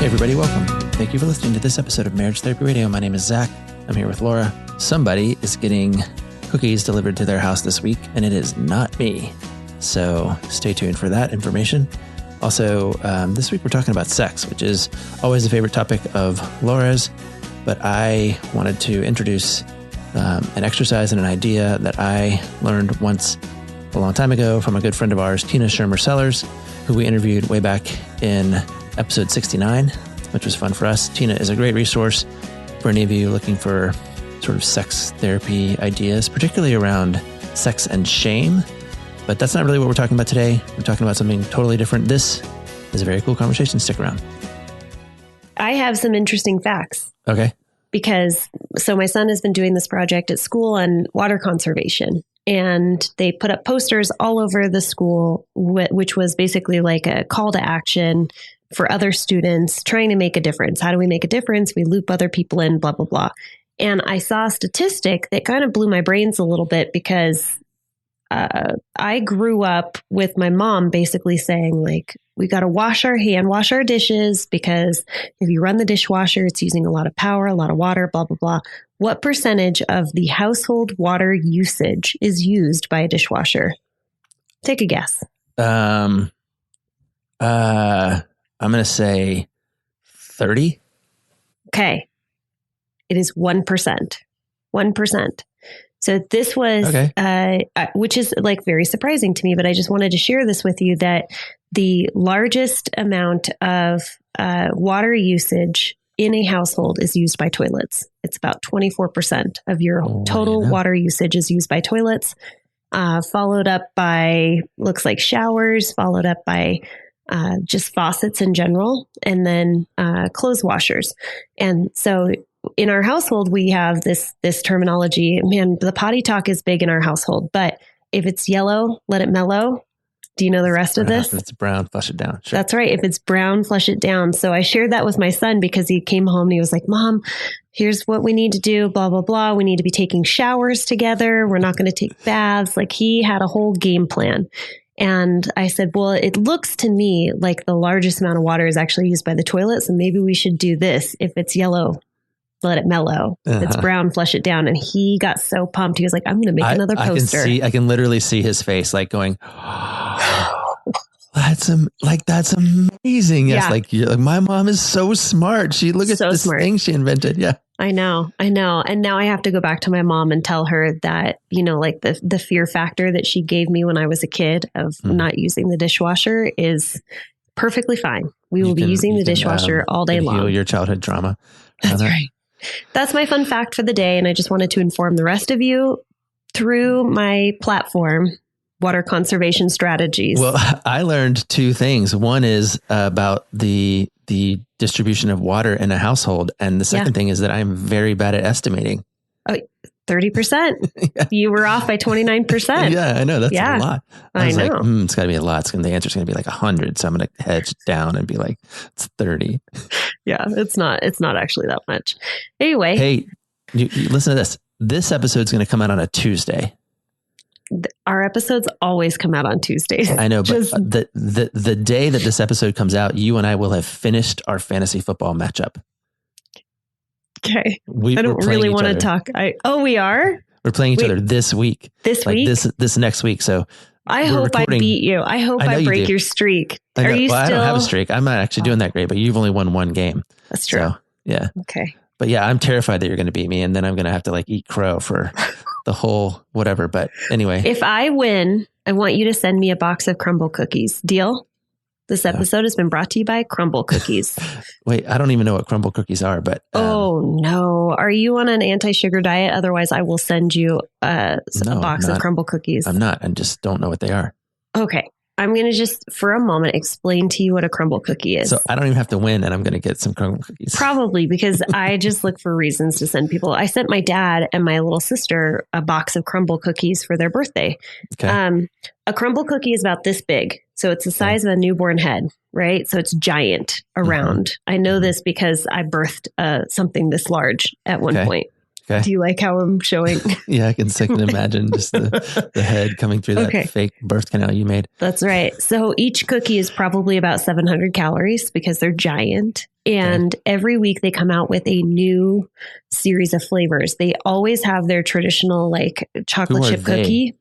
Hey everybody, welcome. Thank you for listening to this episode of Marriage Therapy Radio. My name is Zach. I'm here with Laura. Somebody is getting cookies delivered to their house this week, and it is not me. So stay tuned for that information. Also, this week we're talking about sex, which is always a favorite topic of Laura's, but I wanted to introduce an exercise and an idea that I learned once a long time ago from a good friend of ours, Tina Shermer-Sellers, who we interviewed way back in episode 69, which was fun for us. Tina is a great resource for any of you looking for sort of sex therapy ideas, particularly around sex and shame. But that's not really what we're talking about today. We're talking about something totally different. This is a very cool conversation. Stick around. I have some interesting facts. Okay. So my son has been doing this project at school on water conservation. And they put up posters all over the school, which was basically like a call to action for other students trying to make a difference. How do we make a difference? We loop other people in, blah, blah, blah. And I saw a statistic that kind of blew my brains a little bit because I grew up with my mom basically saying, like, we got to wash our dishes because if you run the dishwasher, it's using a lot of power, a lot of water, blah, blah, blah. What percentage of the household water usage is used by a dishwasher? Take a guess. I'm going to say 30. Okay. It is 1%. 1%. So this was, okay. Which is like very surprising to me, but I just wanted to share this with you that the largest amount of water usage in a household is used by toilets. It's about 24% of your total water usage is used by toilets, followed up by, looks like showers, followed up by just faucets in general, and then clothes washers. And so in our household, we have this terminology. Man, the potty talk is big in our household, but if it's yellow, let it mellow. Do you know the rest of this? If it's brown, flush it down. Sure. That's right. If it's brown, flush it down. So I shared that with my son because he came home and he was like, Mom, here's what we need to do, blah, blah, blah. We need to be taking showers together. We're not going to take baths. Like, he had a whole game plan. And I said, well, it looks to me like the largest amount of water is actually used by the toilet. So maybe we should do this. If it's yellow, let it mellow. If it's brown, flush it down. And he got so pumped. He was like, I'm going to make another poster. I can literally see his face like going, that's amazing. Yes. Yeah. Like my mom is so smart. Look at this thing she invented. Yeah. I know. And now I have to go back to my mom and tell her that, like the fear factor that she gave me when I was a kid of not using the dishwasher is perfectly fine. We will be using the dishwasher all day long. Heal your childhood trauma. That's right. That's my fun fact for the day. And I just wanted to inform the rest of you through my platform, Water Conservation Strategies. Well, I learned two things. One is about the distribution of water in a household. And the second thing is that I'm very bad at estimating. Oh, 30%. Yeah. You were off by 29%. Yeah, I know. That's a lot. I was know. like, it's got to be a lot. The answer's going to be like 100. So I'm going to hedge down and be like, it's 30. Yeah, it's not actually that much. Anyway. Hey, you listen to this. This episode's going to come out on a Tuesday. Our episodes always come out on Tuesdays. I know, but the day that this episode comes out, you and I will have finished our fantasy football matchup. Okay. I don't really want to talk. We are? We're playing each other this week. This week? This next week. So I hope I beat you. I hope I break your streak. Are you still? I don't have a streak. I'm not actually doing that great, but you've only won one game. That's true. So, yeah. Okay. But yeah, I'm terrified that you're going to beat me, and then I'm going to have to eat crow for the whole whatever. But anyway. If I win, I want you to send me a box of crumble cookies. Deal? This episode has been brought to you by Crumble Cookies. Wait, I don't even know what crumble cookies are, but... oh, no. Are you on an anti-sugar diet? Otherwise, I will send you a box of crumble cookies. I'm not. I just don't know what they are. Okay. I'm going to just, for a moment, explain to you what a crumble cookie is. So I don't even have to win, and I'm going to get some crumble cookies. Probably, because I just look for reasons to send people. I sent my dad and my little sister a box of crumble cookies for their birthday. Okay. A crumble cookie is about this big. So it's the size of a newborn head, right? So it's giant around. I know this because I birthed something this large at one point. Okay. Do you like how I'm showing? Yeah, I can imagine just the head coming through that fake birth canal you made. That's right. So each cookie is probably about 700 calories because they're giant. And every week they come out with a new series of flavors. They always have their traditional like chocolate chip cookie.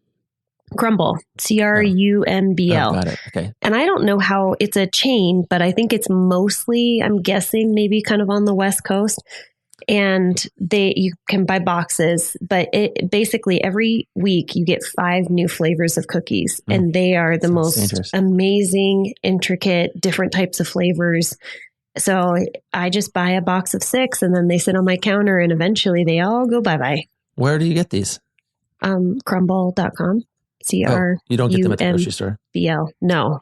Crumble, Crumbl. Oh, got it. Okay. And I don't know how it's a chain, but I think it's mostly, I'm guessing, maybe kind of on the West Coast. And you can buy boxes, but it basically every week you get 5 new flavors of cookies, and they are the most amazing, intricate, different types of flavors. So I just buy a box of 6 and then they sit on my counter and eventually they all go bye-bye. Where do you get these? Crumbl.com. You don't get them at the grocery store? No.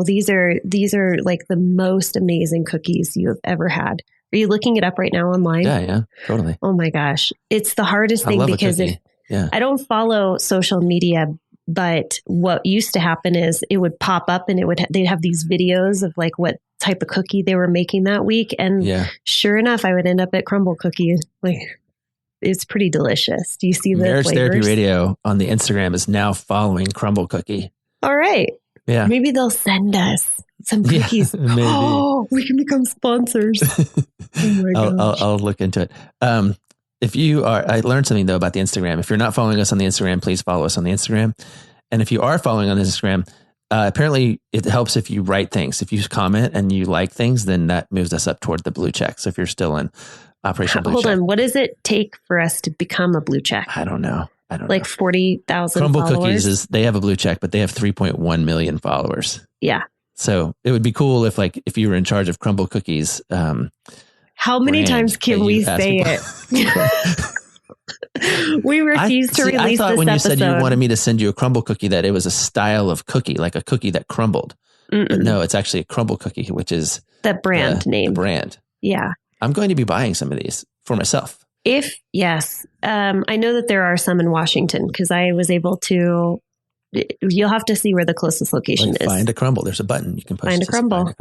These are like the most amazing cookies you have ever had. Are you looking it up right now online? Yeah, totally. Oh my gosh. It's the hardest thing because I don't follow social media, but what used to happen is it would pop up and they'd have these videos of like what type of cookie they were making that week. And sure enough, I would end up at Crumble Cookie. Like, it's pretty delicious. Do you see the Marriage flavors? Therapy Radio on the Instagram is now following Crumble Cookie. All right. Yeah. Maybe they'll send us some cookies. Yeah, maybe. Oh, we can become sponsors. Oh my gosh. I'll look into it. I learned something though about the Instagram. If you're not following us on the Instagram, please follow us on the Instagram. And if you are following on the Instagram, apparently it helps if you write things. If you comment and you like things, then that moves us up toward the blue check. So if you're still in Operation Blue Check. Hold on. What does it take for us to become a blue check? I don't know. Like 40,000 Crumble followers? Cookies they have a blue check, but they have 3.1 million followers. Yeah. So it would be cool if you were in charge of Crumble Cookies. How many times can we say it? We refuse to release this episode. I thought when you said you wanted me to send you a crumble cookie that it was a style of cookie, like a cookie that crumbled. But no, it's actually a crumble cookie, which is the brand name. The brand. Yeah. I'm going to be buying some of these for myself. Yes. I know that there are some in Washington because I was able to, you'll have to see where the closest location is. Find a crumble. There's a button you can push. Find a crumble.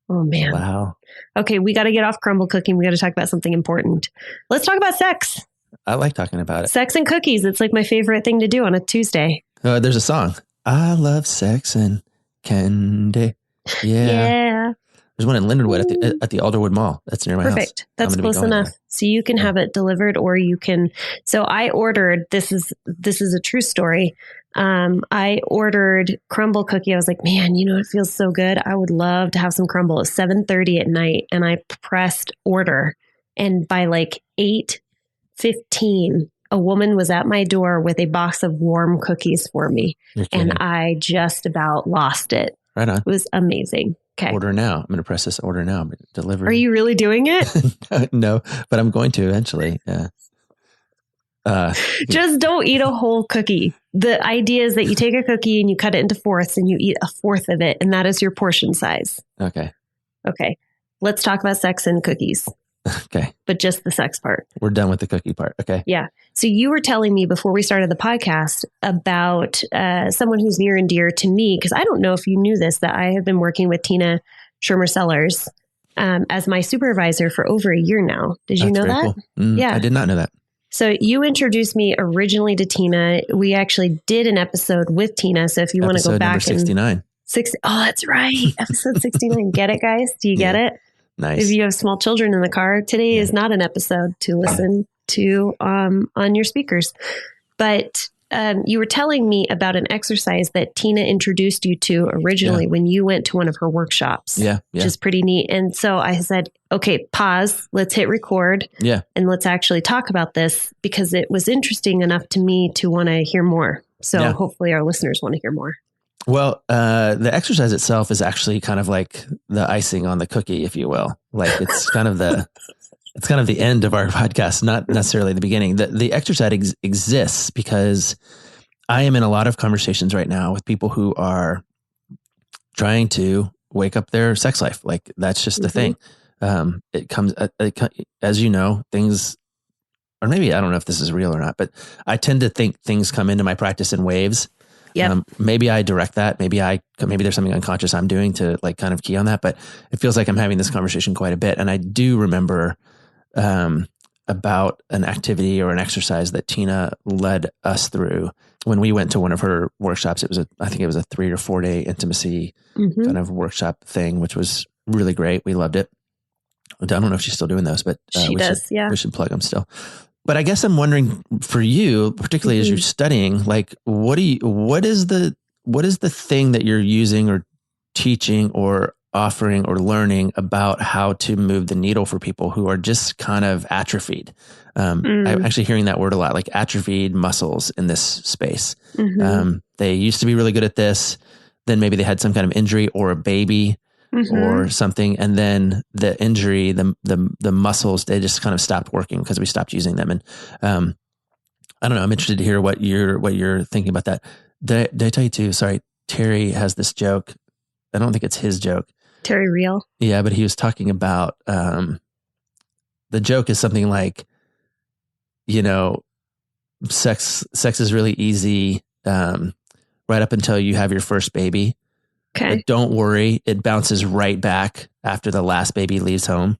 Oh man. Wow. Okay. We got to get off crumble cooking. We got to talk about something important. Let's talk about sex. I like talking about it. Sex and cookies. It's like my favorite thing to do on a Tuesday. There's a song. I love sex and candy. Yeah. There's one in Lindenwood at the Alderwood Mall. That's near my house. Perfect. That's close enough. There. So you can have it delivered or you can. So I ordered, this is a true story. I ordered crumble cookie. I was like, man, it feels so good. I would love to have some crumble. It's 7:30 at night and I pressed order. And by like 8:15, a woman was at my door with a box of warm cookies for me. And I just about lost it. Right on. It was amazing. Okay. Order now. I'm going to press this order now. Delivery. Are you really doing it? No, but I'm going to eventually. Yeah. Just don't eat a whole cookie. The idea is that you take a cookie and you cut it into fourths and you eat a fourth of it. And that is your portion size. Okay. Let's talk about sex and cookies. Okay. But just the sex part. We're done with the cookie part. Okay. Yeah. So you were telling me before we started the podcast about someone who's near and dear to me, because I don't know if you knew this, that I have been working with Tina Shermer Sellers as my supervisor for over a year now. Did you know that? Cool. Yeah. I did not know that. So you introduced me originally to Tina. We actually did an episode with Tina. So if you want to go back. Episode 69. Oh, that's right. Episode 69. Get it, guys? Do you get it? Nice. If you have small children in the car, today is not an episode to listen to on your speakers. But you were telling me about an exercise that Tina introduced you to originally when you went to one of her workshops. Yeah. Which is pretty neat. And so I said, okay, pause. Let's hit record. Yeah. And let's actually talk about this because it was interesting enough to me to want to hear more. So hopefully our listeners want to hear more. Well, the exercise itself is actually kind of like the icing on the cookie, if you will. Like it's kind of the end of our podcast, not necessarily the beginning. The exercise exists because I am in a lot of conversations right now with people who are trying to wake up their sex life. Like that's just the thing. It comes, as you know, things, or maybe I don't know if this is real or not, but I tend to think things come into my practice in waves. Yeah. Maybe I direct that. Maybe there's something unconscious I'm doing to like kind of key on that, but it feels like I'm having this conversation quite a bit. And I do remember, about an activity or an exercise that Tina led us through when we went to one of her workshops. I think it was a 3 or 4 day intimacy kind of workshop thing, which was really great. We loved it. I don't know if she's still doing those, but she does. We should plug them still. But I guess I'm wondering for you, particularly as you're studying, like, what is the thing that you're using or teaching or offering or learning about how to move the needle for people who are just kind of atrophied? I'm actually hearing that word a lot, like atrophied muscles in this space. They used to be really good at this. Then maybe they had some kind of injury or a baby or something. And then the injury, the muscles, they just kind of stopped working because we stopped using them. And I don't know, I'm interested to hear what you're thinking about that. Did I tell you too? Sorry, Terry has this joke. I don't think it's his joke. Terry Real? Yeah, but he was talking about, the joke is something like, sex is really easy, right up until you have your first baby. Okay. But don't worry, it bounces right back after the last baby leaves home.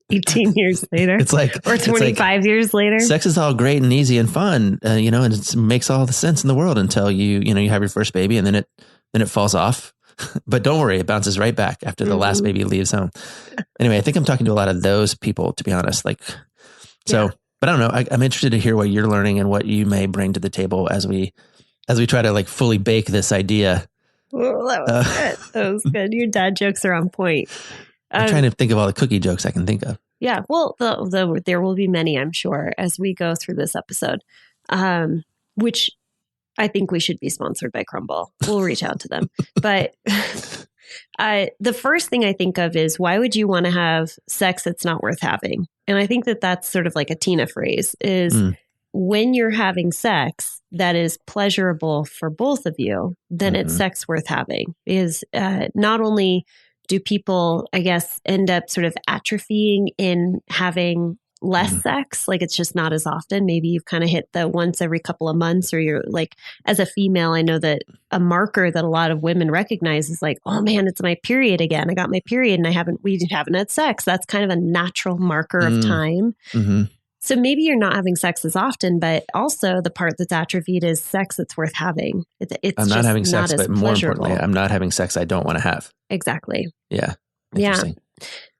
18 years later. It's like, or 25 years later. Sex is all great and easy and fun, and it makes all the sense in the world until you have your first baby, and then it falls off. But don't worry, it bounces right back after the last baby leaves home. Anyway, I think I'm talking to a lot of those people, to be honest. But I don't know. I'm interested to hear what you're learning and what you may bring to the table as we try to like fully bake this idea. Oh, that was good. That was good. Your dad jokes are on point. I'm trying to think of all the cookie jokes I can think of. Yeah. Well, there will be many, I'm sure, as we go through this episode, which I think we should be sponsored by Crumble. We'll reach out to them. But the first thing I think of is, why would you want to have sex that's not worth having? And I think that that's sort of like a Tina phrase is when you're having sex that is pleasurable for both of you, then it's sex worth having. Because not only do people, I guess, end up sort of atrophying in having less sex, like it's just not as often. Maybe you've kind of hit the once every couple of months, or you're like, as a female, I know that a marker that a lot of women recognize is like, oh man, it's my period again. I got my period and we haven't had sex. That's kind of a natural marker of time. So maybe you're not having sex as often, but also the part that's atrophied is sex that's worth having. I'm not having sex, but more importantly, I'm not having sex I don't want to have. Exactly. Yeah. Interesting.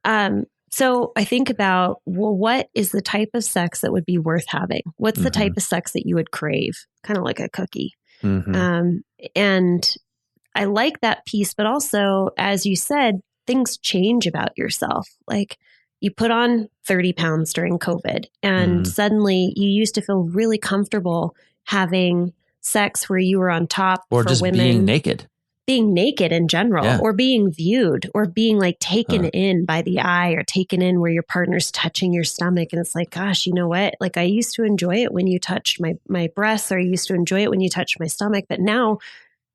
Yeah. So I think about, well, what is the type of sex that would be worth having? What's the type of sex that you would crave? Kind of like a cookie. And I like that piece, but also, as you said, things change about yourself. Like you put on 30 pounds during COVID and suddenly you used to feel really comfortable having sex where you were on top or for just women. Being naked in general, or being viewed, or being like taken in by the eye, or taken in where your partner's touching your stomach. And it's like, gosh, you know what? Like I used to enjoy it when you touched my breasts, or I used to enjoy it when you touched my stomach. But now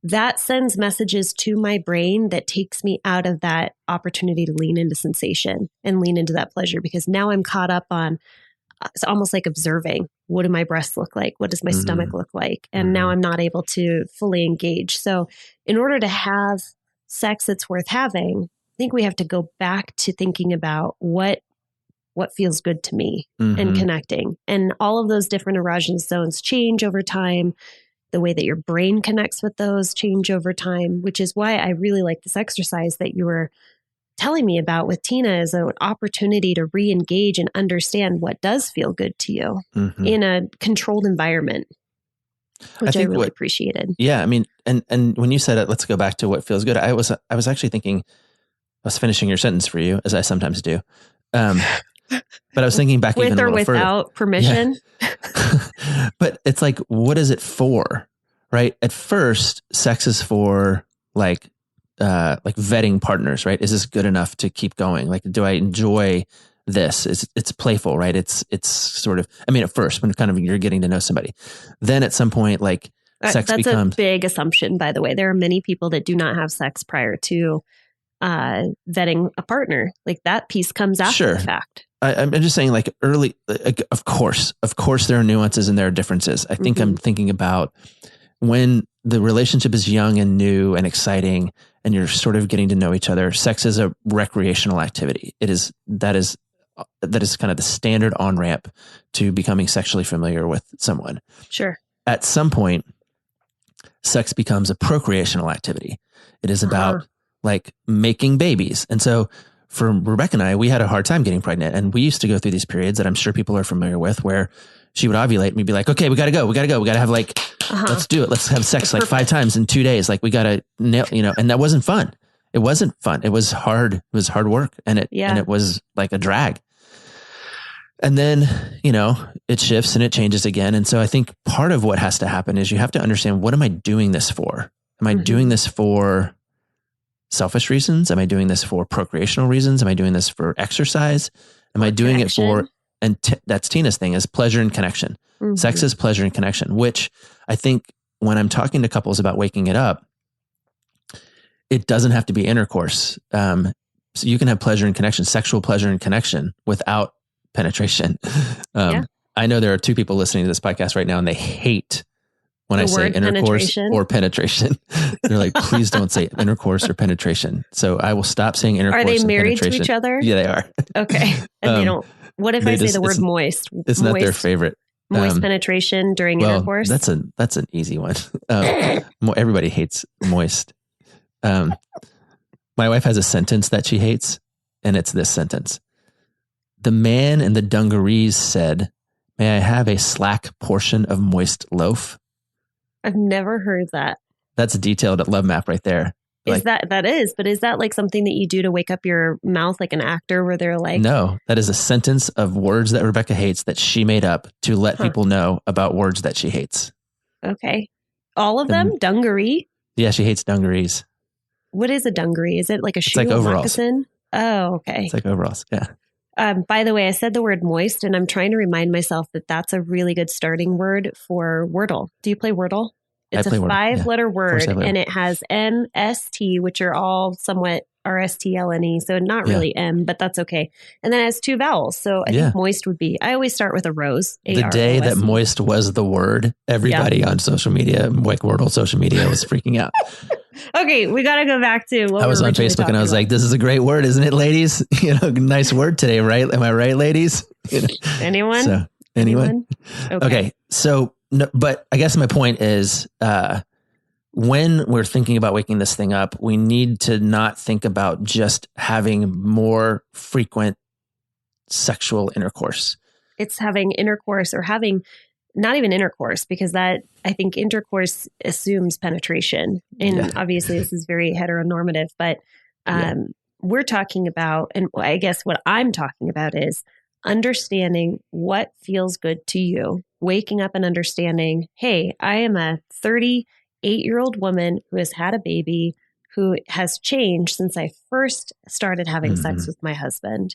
that sends messages to my brain that takes me out of that opportunity to lean into sensation and lean into that pleasure, because now I'm caught up on, it's almost like observing, what do my breasts look like? What does my stomach look like? And now I'm not able to fully engage. So in order to have sex that's worth having, I think we have to go back to thinking about what feels good to me and connecting. And all of those different erogenous zones change over time. The way that your brain connects with those change over time, which is why I really like this exercise that you were telling me about with Tina, is an opportunity to re-engage and understand what does feel good to you in a controlled environment, which I really appreciated. Yeah. I mean, and when you said it, let's go back to what feels good. I was actually thinking, I was finishing your sentence for you, as I sometimes do. But I was thinking back even a little further. With or without permission. Yeah. But it's like, what is it for? Right? At first, sex is for like vetting partners, right? Is this good enough to keep going? Like, do I enjoy this? It's playful, right? It's sort of, I mean, at first when kind of you're getting to know somebody, then at some point, like sex becomes a big assumption, by the way. There are many people that do not have sex prior to vetting a partner. Like that piece comes after the fact. I'm just saying, like early, of course there are nuances and there are differences. I think I'm thinking about when the relationship is young and new and exciting and you're sort of getting to know each other. Sex is a recreational activity. That is kind of the standard on-ramp to becoming sexually familiar with someone. Sure. At some point, sex becomes a procreational activity. It is about like making babies. And so for Rebecca and I, we had a hard time getting pregnant, and we used to go through these periods that I'm sure people are familiar with, where she would ovulate and we'd be like, okay, we got to go. We got to have like, let's do it. Let's have sex like 5 times in 2 days. Like we got to nail, and that wasn't fun. It wasn't fun. It was hard. It was hard work. And it was like a drag. And then, it shifts and it changes again. And so I think part of what has to happen is you have to understand, what am I doing this for? Am I doing this for selfish reasons? Am I doing this for procreational reasons? Am I doing this for exercise? Am I doing it for, and that's Tina's thing, is pleasure and connection. Sex is pleasure and connection, which I think when I'm talking to couples about waking it up, it doesn't have to be intercourse. So you can have pleasure and connection, sexual pleasure and connection without penetration. I know there are 2 people listening to this podcast right now, and they hate when I say intercourse or penetration. They're like, please don't say intercourse or penetration. So I will stop saying intercourse. Are they married to each other? Yeah, they are. Okay. And they don't, what if I say the word moist? It's not their favorite. Moist penetration during intercourse? That's an easy one. Everybody hates moist. My wife has a sentence that she hates, and it's this sentence. The man in the dungarees said, "May I have a slack portion of moist loaf?" I've never heard that. That's a detailed love map right there. Is that is that like something that you do to wake up your mouth like an actor, where they're like... No, that is a sentence of words that Rebecca hates that she made up to let people know about words that she hates. Okay. All of them? Dungaree? Yeah, she hates dungarees. What is a dungaree? Is it like a shoe, like overalls. Moccasin? Oh, okay. It's like overalls. Yeah. By the way, I said the word moist, and I'm trying to remind myself that that's a really good starting word for Wordle. Do you play Wordle? It's a 5-letter word, and it has M, S, T, which are all somewhat RSTLNE. So not really M, but that's okay. And then it has 2 vowels. So I think moist would be, I always start with a rose. The day that moist was the word, everybody on social media, like Wordle social media, was freaking out. Okay, we got to go back to what I was on Facebook and I was like, this is a great word, isn't it, ladies? Nice word today, right? Am I right, ladies? Anyone? So, anyone? Okay. So, no, but I guess my point is, when we're thinking about waking this thing up, we need to not think about just having more frequent sexual intercourse. It's having intercourse, or having not even intercourse, because that, I think intercourse assumes penetration. And obviously this is very heteronormative, but we're talking about, and I guess what I'm talking about is understanding what feels good to you, waking up and understanding, hey, I am a 38-year-old woman who has had a baby, who has changed since I first started having sex with my husband.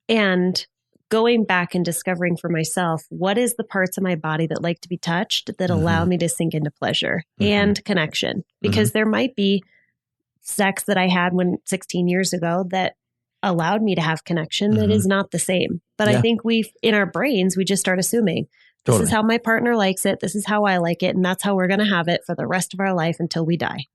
And going back and discovering for myself, what is the parts of my body that like to be touched, that allow me to sink into pleasure and connection? Because there might be sex that I had 16 years ago that allowed me to have connection that is not the same. But I think in our brains, we just start assuming this is how my partner likes it. This is how I like it. And that's how we're going to have it for the rest of our life until we die.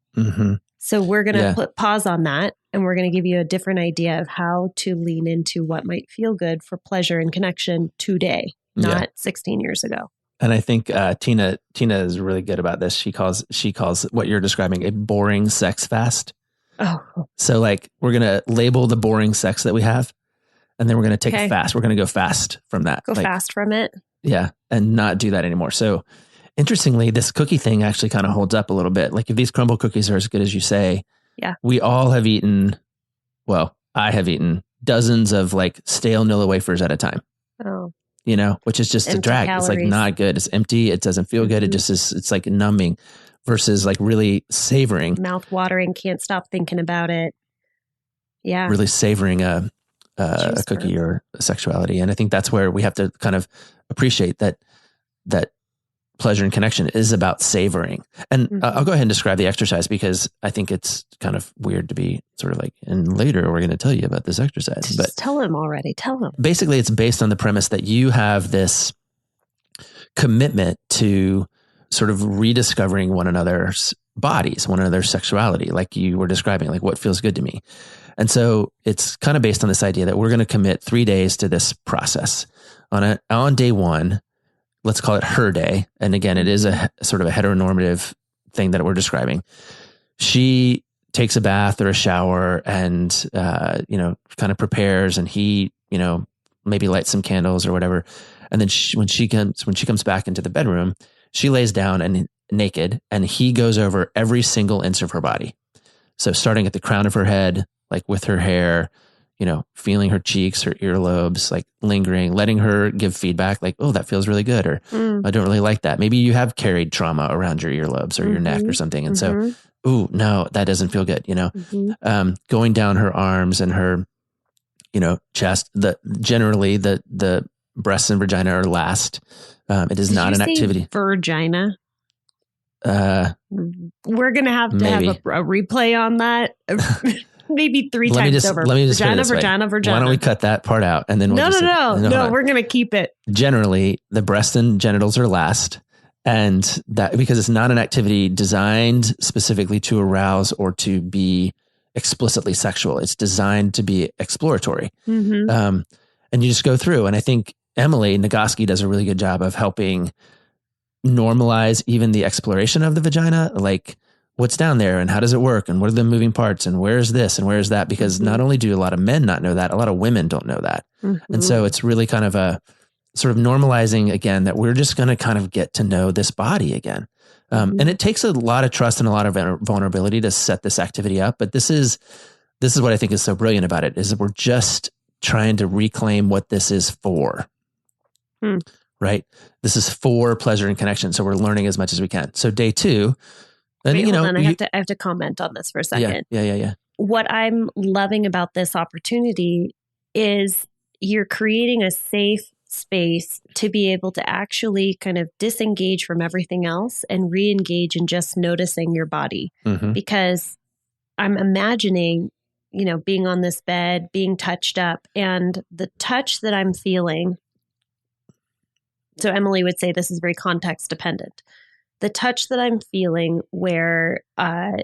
So we're going to put pause on that, and we're going to give you a different idea of how to lean into what might feel good for pleasure and connection today, not 16 years ago. And I think Tina is really good about this. She calls what you're describing a boring sex fast. Oh. So like, we're going to label the boring sex that we have, and then we're going to take a fast. We're going to go fast from that. Go fast from it. Yeah. And not do that anymore. So interestingly, this cookie thing actually kind of holds up a little bit. Like if these crumble cookies are as good as you say, we all have eaten, well, I have eaten dozens of like stale Nilla wafers at a time. Oh. Which is just empty a drag. Calories. It's like not good. It's empty. It doesn't feel good. It just is, it's like numbing versus like really savoring. Mouth watering. Can't stop thinking about it. Yeah. Really savoring a cookie or a sexuality. And I think that's where we have to kind of appreciate that pleasure and connection is about savoring. And I'll go ahead and describe the exercise, because I think it's kind of weird to be sort of like, and later we're going to tell you about this exercise. Just but tell him already. Tell him. Basically, it's based on the premise that you have this commitment to sort of rediscovering one another's bodies, one another's sexuality, like you were describing, like what feels good to me. And so it's kind of based on this idea that we're going to commit 3 days to this process. On day 1, let's call it her day. And again, it is a sort of a heteronormative thing that we're describing. She takes a bath or a shower and, kind of prepares, and he, maybe lights some candles or whatever. And then when she comes back into the bedroom, she lays down and naked, and he goes over every single inch of her body. So starting at the crown of her head, like with her hair, feeling her cheeks, her earlobes, like lingering, letting her give feedback like, oh, that feels really good. Or I don't really like that. Maybe you have carried trauma around your earlobes or your neck or something. And so, ooh, no, that doesn't feel good. Going down her arms and her, chest, generally the breasts and vagina are last. It is not an activity. Vagina. We're going to have a replay on that. Maybe 3 times over. Let me just vagina. Why don't we cut that part out? And then No, we're going to keep it. Generally, the breast and genitals are last. And that because it's not an activity designed specifically to arouse or to be explicitly sexual. It's designed to be exploratory. And you just go through. And I think Emily Nagoski does a really good job of helping normalize even the exploration of the vagina, like what's down there and how does it work and what are the moving parts and where's this and where's that? Because not only do a lot of men not know that, a lot of women don't know that. And so it's really kind of a sort of normalizing again that we're just going to kind of get to know this body again. And it takes a lot of trust and a lot of vulnerability to set this activity up. But this is what I think is so brilliant about it, is that we're just trying to reclaim what this is for, right? This is for pleasure and connection. So we're learning as much as we can. So day 2, then, hold on. I have to comment on this for a second. Yeah. What I'm loving about this opportunity is you're creating a safe space to be able to actually kind of disengage from everything else and re-engage in just noticing your body. Because I'm imagining, being on this bed, being touched up, and the touch that I'm feeling. So Emily would say this is very context dependent. The touch that I'm feeling where,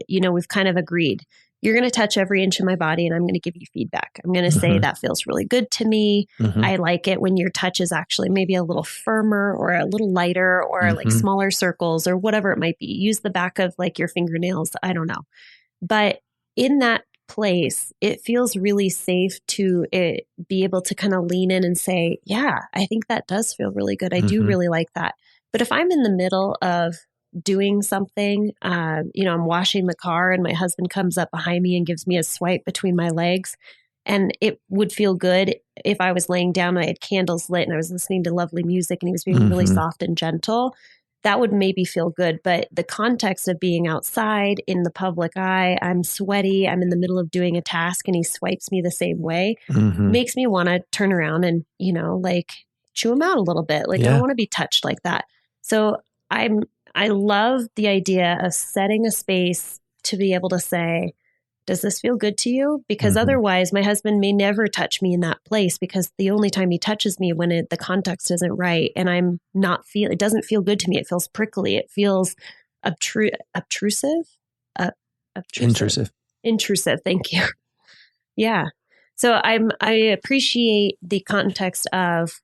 we've kind of agreed, you're going to touch every inch of my body and I'm going to give you feedback. I'm going to say that feels really good to me. I like it when your touch is actually maybe a little firmer or a little lighter or like smaller circles or whatever it might be. Use the back of like your fingernails. I don't know. But in that place, it feels really safe to be able to kind of lean in and say, yeah, I think that does feel really good. I do really like that. But if I'm in the middle of doing something, I'm washing the car and my husband comes up behind me and gives me a swipe between my legs, and it would feel good if I was laying down and I had candles lit and I was listening to lovely music and he was being really soft and gentle. That would maybe feel good. But the context of being outside in the public eye, I'm sweaty, I'm in the middle of doing a task and he swipes me the same way, makes me want to turn around and, chew him out a little bit. Like, I don't want to be touched like that. So I love the idea of setting a space to be able to say, does this feel good to you? Because otherwise my husband may never touch me in that place, because the only time he touches me when the context isn't right and I'm not it doesn't feel good to me. It feels prickly. It feels obtrusive. Intrusive. Thank you. Yeah. So I appreciate the context of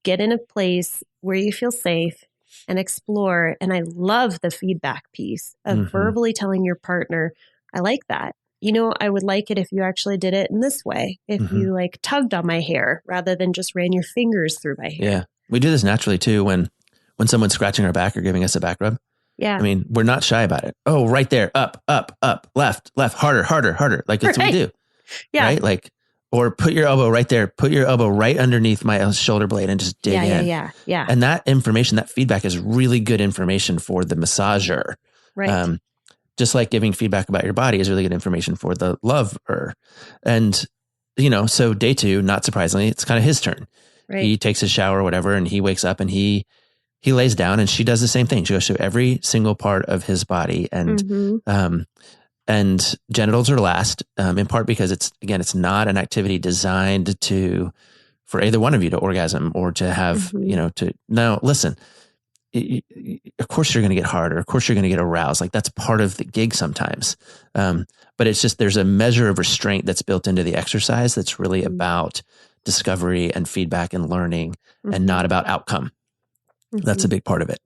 get in a place where you feel safe and explore. And I love the feedback piece of verbally telling your partner, I like that. I would like it if you actually did it in this way. If you like tugged on my hair rather than just ran your fingers through my hair. Yeah. We do this naturally too. When someone's scratching our back or giving us a back rub. Yeah. I mean, we're not shy about it. Oh, right there. Up, left, harder. Like that's what we do. Yeah. Right. Like, or put your elbow right there. Put your elbow right underneath my shoulder blade and just dig in. Yeah. And that information, that feedback is really good information for the massager. Right. Just like giving feedback about your body is really good information for the lover. And, so day 2, not surprisingly, it's kind of his turn. Right. He takes his shower or whatever, and he wakes up and he lays down and she does the same thing. She goes to every single part of his body and genitals are last, in part because it's not an activity designed for either one of you to orgasm or to have, now listen, of course you're going to get harder. Of course you're going to get aroused. Like that's part of the gig sometimes. But it's just, there's a measure of restraint that's built into the exercise that's really about discovery and feedback and learning and not about outcome. That's a big part of it.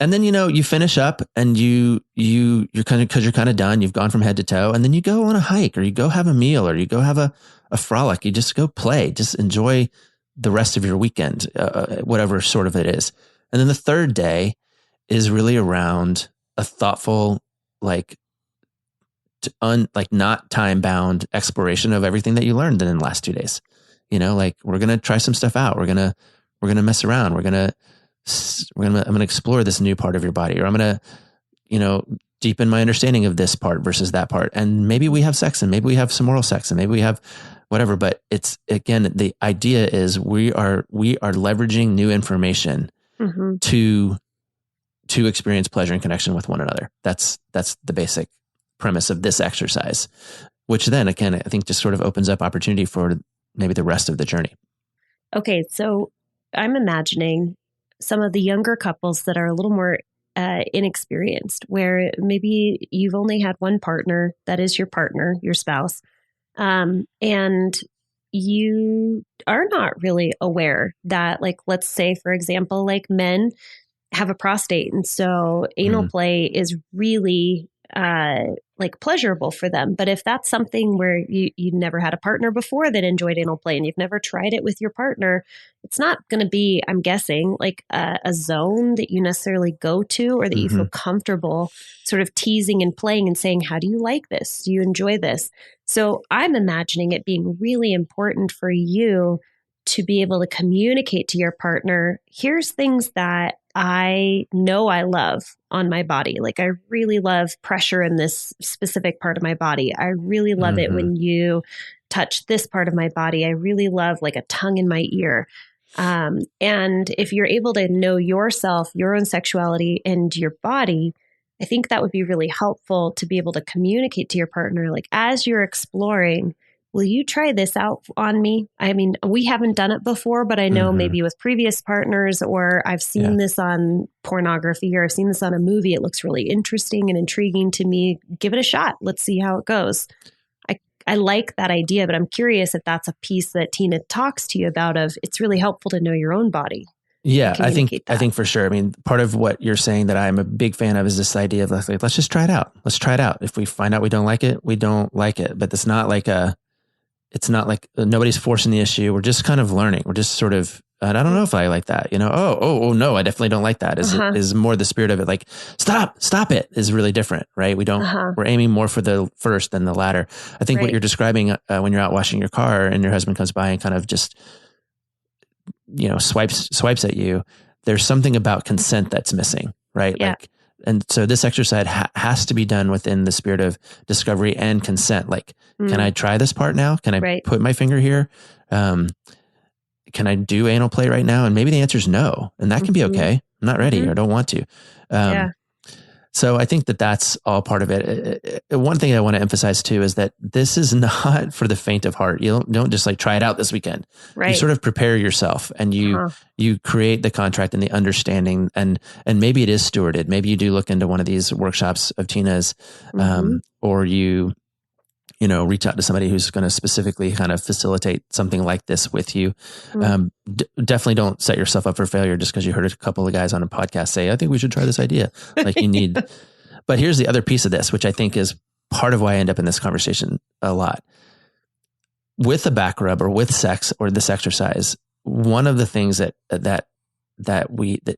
And then, you finish up and you're kind of done. You've gone from head to toe, and then you go on a hike, or you go have a meal, or you go have a frolic. You just go play, just enjoy the rest of your weekend, whatever sort of it is. And then the third day is really around a thoughtful, like not time bound exploration of everything that you learned in the last 2 days. Like, we're going to try some stuff out. We're going to mess around. I'm going to explore this new part of your body, or I'm going to, deepen my understanding of this part versus that part. And maybe we have sex, and maybe we have some oral sex, and maybe we have whatever. But it's, again, the idea is we are leveraging new information to experience pleasure and connection with one another. That's the basic premise of this exercise, which then again, I think just sort of opens up opportunity for maybe the rest of the journey. Okay. So I'm imagining some of the younger couples that are a little more inexperienced, where maybe you've only had one partner that is your partner, your spouse, and you are not really aware that, like, let's say, for example, like, men have a prostate, and so anal play is really like pleasurable for them. But if that's something where you've never had a partner before that enjoyed anal play, and you've never tried it with your partner, it's not going to be, I'm guessing, like a zone that you necessarily go to, or that you feel comfortable sort of teasing and playing and saying, how do you like this? Do you enjoy this? So I'm imagining it being really important for you to be able to communicate to your partner, here's things that I know I love on my body. Like, I really love pressure in this specific part of my body. I really love it when you touch this part of my body. I really love, like, a tongue in my ear. And if you're able to know yourself, your own sexuality, and your body, I think that would be really helpful to be able to communicate to your partner, like, as you're exploring, will you try this out on me? I mean, we haven't done it before, but I know maybe with previous partners, or I've seen this on pornography, or I've seen this on a movie. It looks really interesting and intriguing to me. Give it a shot. Let's see how it goes. I like that idea, but I'm curious if that's a piece that Tina talks to you about, of it's really helpful to know your own body. Yeah, I think for sure. I mean, part of what you're saying that I'm a big fan of is this idea of, like, let's just try it out. Let's try it out. If we find out we don't like it, we don't like it. But it's not like nobody's forcing the issue. We're just kind of learning. We're just sort of, I don't know if I like that, oh no, I definitely don't like that. Is more the spirit of it. Like, stop it is really different, right? We're aiming more for the first than the latter. I think what you're describing when you're out washing your car and your husband comes by and kind of just, swipes at you. There's something about consent that's missing, right? Yeah. And so this exercise has to be done within the spirit of discovery and consent. Like, can I try this part now? Can I put my finger here? Can I do anal play right now? And maybe the answer is no. And that can be okay. I'm not ready or don't want to. So I think that that's all part of it. One thing I want to emphasize too is that this is not for the faint of heart. You don't just like try it out this weekend. Right. You sort of prepare yourself, and you create the contract and the understanding, and maybe it is stewarded. Maybe you do look into one of these workshops of Tina's, or you reach out to somebody who's going to specifically kind of facilitate something like this with you. Definitely don't set yourself up for failure just because you heard a couple of guys on a podcast say, I think we should try this idea. Like, you need, but here's the other piece of this, which I think is part of why I end up in this conversation a lot. With a back rub or with sex or this exercise, one of the things that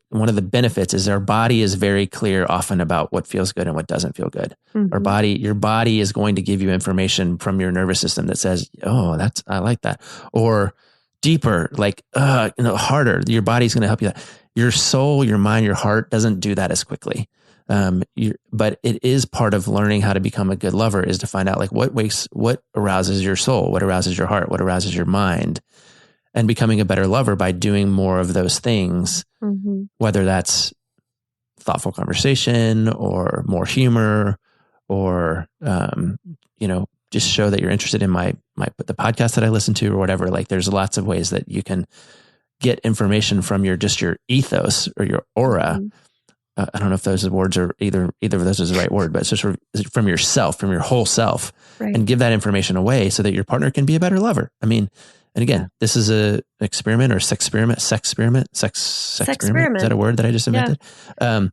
one of the benefits is our body is very clear often about what feels good and what doesn't feel good. Your body is going to give you information from your nervous system that says, oh, I like that. Or deeper, like, harder. Your body's going to help you. Your soul, your mind, your heart doesn't do that as quickly. But it is part of learning how to become a good lover, is to find out, like, what arouses your soul, what arouses your heart, what arouses your mind, and becoming a better lover by doing more of those things, whether that's thoughtful conversation or more humor, or, just show that you're interested in the podcast that I listen to or whatever. Like, there's lots of ways that you can get information from your ethos or your aura. I don't know if those words are either of those is the right word, but it's just from yourself, from your whole self, and give that information away so that your partner can be a better lover. I mean, And again, this is a experiment or sexperiment. Is that a word that I just invented? Yeah.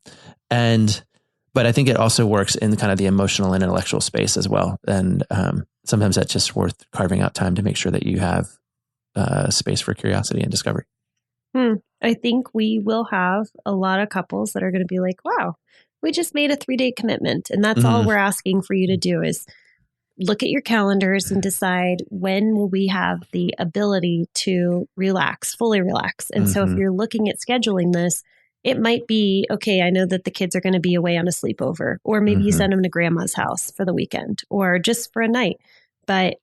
But I think it also works in kind of the emotional and intellectual space as well. And sometimes that's just worth carving out time to make sure that you have space for curiosity and discovery. I think we will have a lot of couples that are going to be like, wow, we just made a 3-day commitment. And that's all we're asking for you to do is look at your calendars and decide when will we have the ability to relax, fully relax. And so if you're looking at scheduling this, it might be, okay, I know that the kids are going to be away on a sleepover, or maybe you send them to grandma's house for the weekend or just for a night. But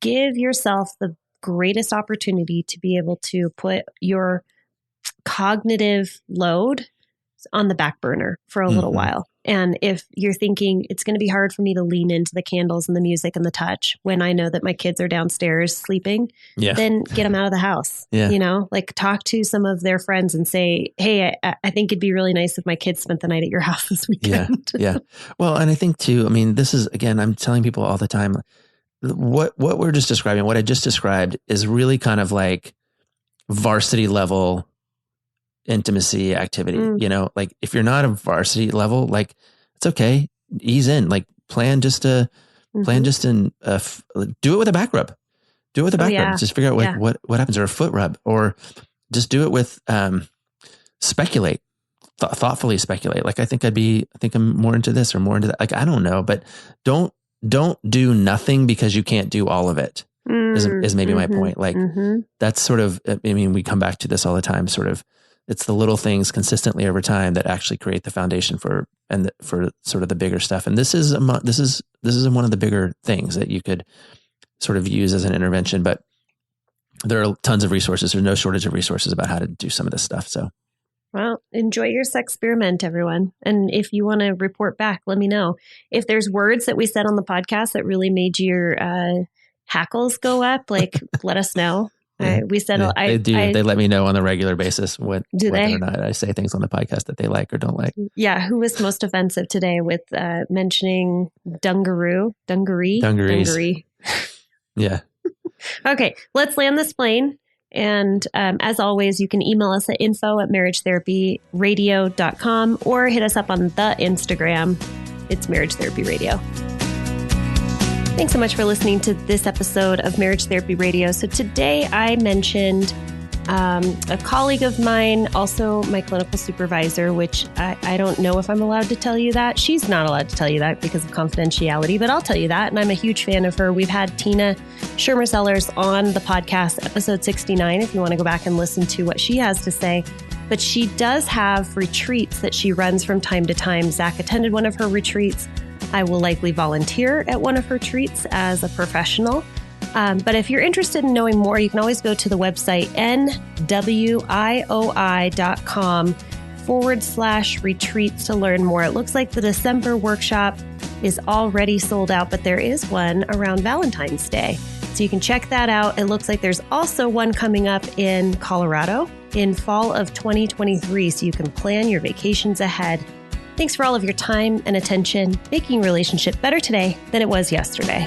give yourself the greatest opportunity to be able to put your cognitive load on the back burner for a little while. And if you're thinking it's going to be hard for me to lean into the candles and the music and the touch when I know that my kids are downstairs sleeping, then get them out of the house. You know, like talk to some of their friends and say, hey, I think it'd be really nice if my kids spent the night at your house this weekend. Yeah. Well, and I think too, I mean, this is, again, I'm telling people all the time, what we're just describing, what I just described is really kind of like varsity level intimacy activity. You know, like if you're not a varsity level, like it's okay, ease in, like plan just in do it with a back rub, just figure out what happens, or a foot rub, or just do it with speculate, thoughtfully speculate. Like I think I'm more into this or more into that. Like, I don't know, but don't do nothing because you can't do all of it is maybe my point. Like that's sort of, I mean, we come back to this all the time, sort of, it's the little things consistently over time that actually create the foundation for sort of the bigger stuff. And this is one of the bigger things that you could sort of use as an intervention, but there are tons of resources. There's no shortage of resources about how to do some of this stuff. So, well, enjoy your Sexperiment, everyone. And if you want to report back, let me know. If there's words that we said on the podcast that really made your hackles go up, like let us know. We said they do. They let me know on a regular basis whether or not I say things on the podcast that they like or don't like. Yeah, who was most offensive today with mentioning dungaree? Yeah. Okay, let's land this plane. And as always, you can email us at info@marriagetherapyradio.com or hit us up on the Instagram. It's Marriage Therapy Radio. Thanks so much for listening to this episode of Marriage Therapy Radio. So today I mentioned a colleague of mine, also my clinical supervisor, which I don't know if I'm allowed to tell you that. She's not allowed to tell you that because of confidentiality, but I'll tell you that. And I'm a huge fan of her. We've had Tina Schermer-Sellers on the podcast, episode 69, if you want to go back and listen to what she has to say. But she does have retreats that she runs from time to time. Zach attended one of her retreats. I will likely volunteer at one of her retreats as a professional. But if you're interested in knowing more, you can always go to the website nwioi.com/retreats to learn more. It looks like the December workshop is already sold out, but there is one around Valentine's Day. So you can check that out. It looks like there's also one coming up in Colorado in fall of 2023, so you can plan your vacations ahead. Thanks for all of your time and attention, making your relationship better today than it was yesterday.